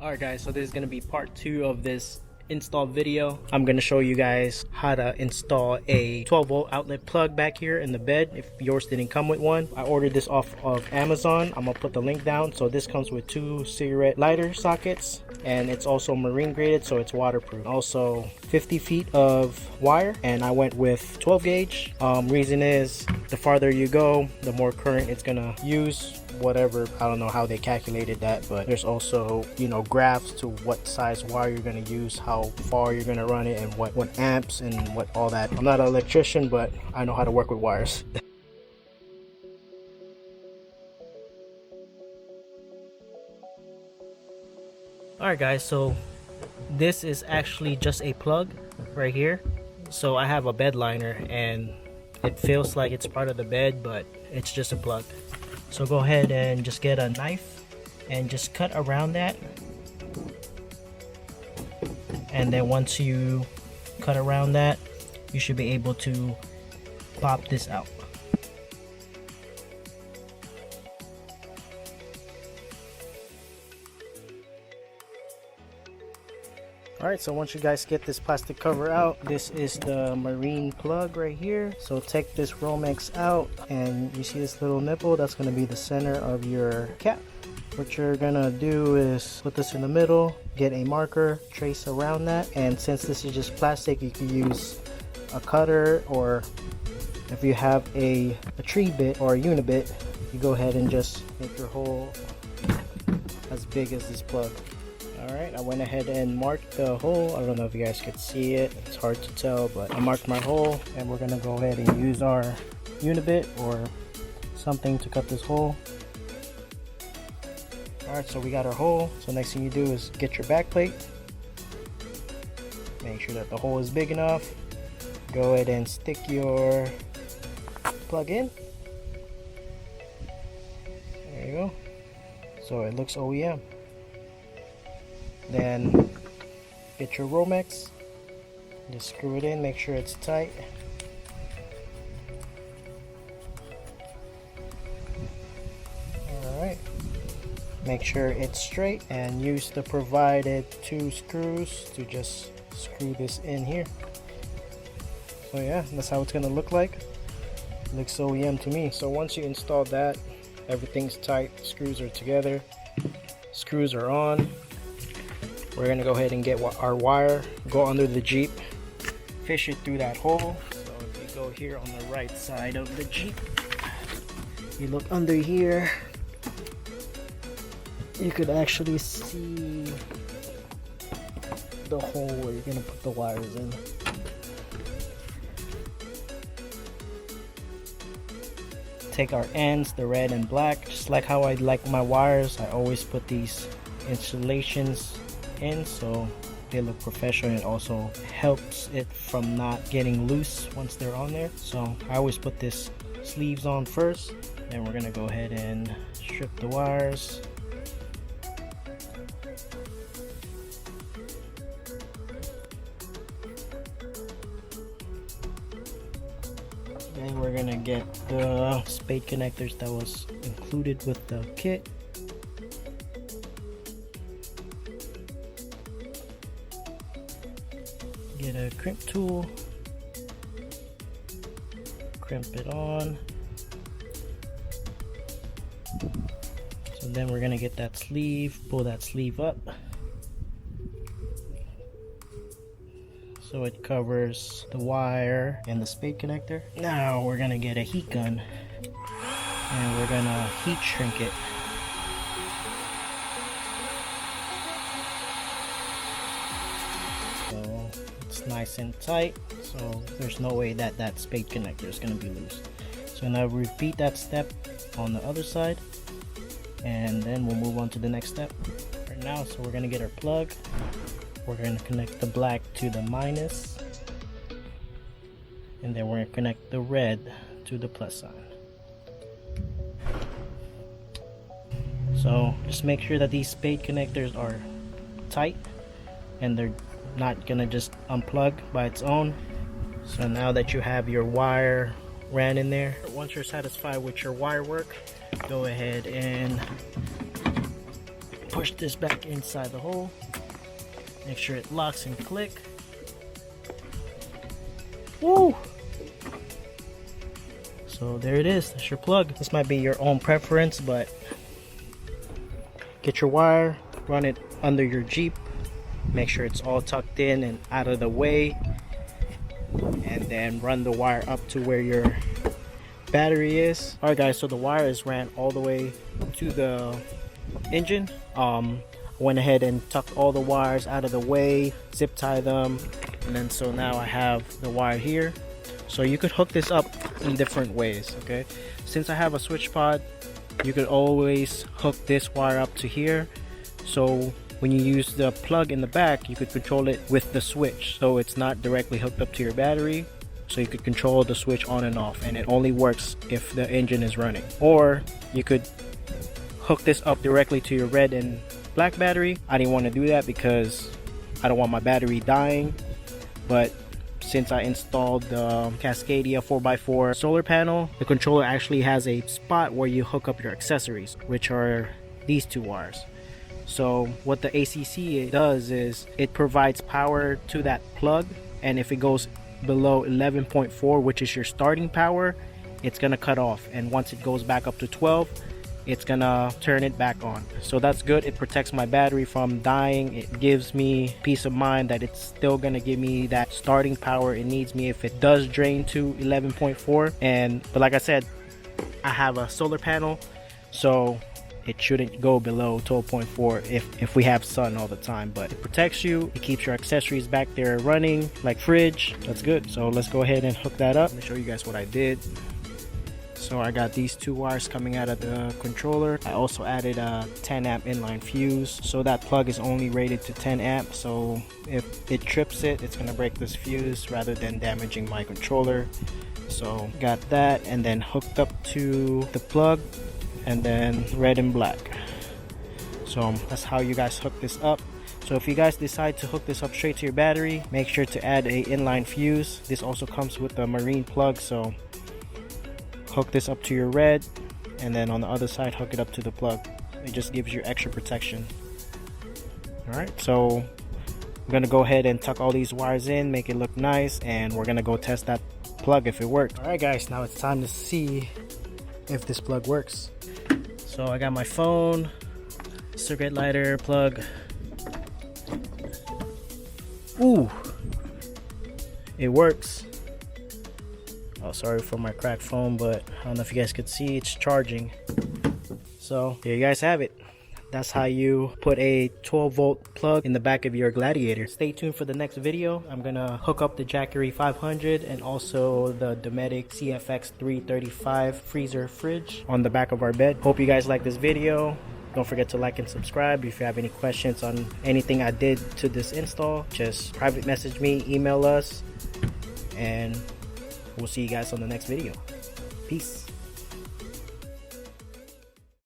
Alright guys, so this is going to be part 2 of this install video. I'm going to show you guys how to install a 12 volt outlet plug back here in the bed if yours didn't come with one. I ordered this off of Amazon. I'm going to put the link down. So this comes with 2 cigarette lighter sockets and it's also marine graded, so it's waterproof. Also 50 feet of wire, and I went with 12 gauge. Reason is the farther you go, the more current it's gonna use. Whatever, I don't know how they calculated that, but there's also, you know, graphs to what size wire you're gonna use, how far you're gonna run it, and what amps and what all that. I'm not an electrician, but I know how to work with wires. Alright guys, so this is actually just a plug right here. So I have a bed liner and it feels like it's part of the bed, but it's just a plug. So go ahead and just get a knife and just cut around that. And then once you cut around that, you should be able to pop this out. Alright, so once you guys get this plastic cover out, this is the marine plug right here. So take this Romex out, and you see this little nipple, that's going to be the center of your cap. What you're going to do is put this in the middle, get a marker, trace around that, and since this is just plastic, you can use a cutter, or if you have a tree bit or a unibit, you go ahead and just make your hole as big as this plug. Alright, I went ahead and marked the hole. I don't know if you guys could see it, it's hard to tell, but I marked my hole, and we're gonna go ahead and use our unibit or something to cut this hole. Alright, so we got our hole. So next thing you do is get your back plate, make sure that the hole is big enough, go ahead and stick your plug in. There you go. So it looks OEM. Then get your Romex, just screw it in, make sure it's tight. Alright, make sure it's straight and use the provided 2 screws to just screw this in here. So yeah, that's how it's gonna look like. Looks OEM to me. So once you install that, everything's tight, screws are together, screws are on. We're gonna go ahead and get our wire, go under the Jeep, fish it through that hole. So if you go here on the right side of the Jeep, you look under here, you could actually see the hole where you're gonna put the wires in. Take our ends, the red and black, just like how I like my wires. I always put these insulations in so they look professional. It also helps it from not getting loose once they're on there. So I always put this sleeves on first, then we're gonna go ahead and strip the wires. Then we're gonna get the spade connectors that was included with the kit. Get a crimp tool, crimp it on. So then we're gonna get that sleeve, pull that sleeve up so it covers the wire and the spade connector. Now we're gonna get a heat gun and we're gonna heat shrink it. So it's nice and tight, so there's no way that that spade connector is going to be loose. So now repeat that step on the other side, and then we'll move on to the next step right now. So we're going to get our plug, we're going to connect the black to the minus, and then we're going to connect the red to the plus sign. So just make sure that these spade connectors are tight and they're not gonna just unplug by its own. So now that you have your wire ran in there, once you're satisfied with your wire work, go ahead and push this back inside the hole. Make sure it locks and click. Woo! So there it is, that's your plug. This might be your own preference, but get your wire, run it under your Jeep. Make sure it's all tucked in and out of the way. And then run the wire up to where your battery is. Alright guys, so the wire is ran all the way to the engine. Went ahead and tucked all the wires out of the way, zip tie them, and then so now I have the wire here. So you could hook this up in different ways, okay? Since I have a switch pod, you could always hook this wire up to here. So when you use the plug in the back, you could control it with the switch, so it's not directly hooked up to your battery. So you could control the switch on and off, and it only works if the engine is running. Or you could hook this up directly to your red and black battery. I didn't want to do that because I don't want my battery dying, but since I installed the Cascadia 4x4 solar panel, the controller actually has a spot where you hook up your accessories, which are these two wires. So what the ACC does is it provides power to that plug, and if it goes below 11.4, which is your starting power, it's gonna cut off, and once it goes back up to 12, it's gonna turn it back on. So that's good. It protects my battery from dying. It gives me peace of mind that it's still gonna give me that starting power it needs me if it does drain to 11.4. But like I said, I have a solar panel, so it shouldn't go below 12.4 if we have sun all the time. But it protects you, it keeps your accessories back there running, like fridge. That's good. So let's go ahead and hook that up. Let me show you guys what I did. So I got these two wires coming out of the controller. I also added a 10 amp inline fuse, so that plug is only rated to 10 amp. So if it trips it, it's gonna break this fuse rather than damaging my controller. So got that, and then hooked up to the plug, and then red and black. So that's how you guys hook this up. So if you guys decide to hook this up straight to your battery, make sure to add a inline fuse. This also comes with a marine plug, so hook this up to your red, and then on the other side hook it up to the plug. It just gives you extra protection. Alright, so I'm gonna go ahead and tuck all these wires in, make it look nice, and we're gonna go test that plug if it works. Alright guys, now it's time to see if this plug works. So I got my phone, cigarette lighter, plug. Ooh, it works. Oh, sorry for my cracked phone, but I don't know if you guys could see, it's charging. So here you guys have it. That's how you put a 12-volt plug in the back of your Gladiator. Stay tuned for the next video. I'm gonna hook up the Jackery 500 and also the Dometic CFX 335 freezer fridge on the back of our bed. Hope you guys like this video. Don't forget to like and subscribe. If you have any questions on anything I did to this install, just private message me, email us, and we'll see you guys on the next video. Peace.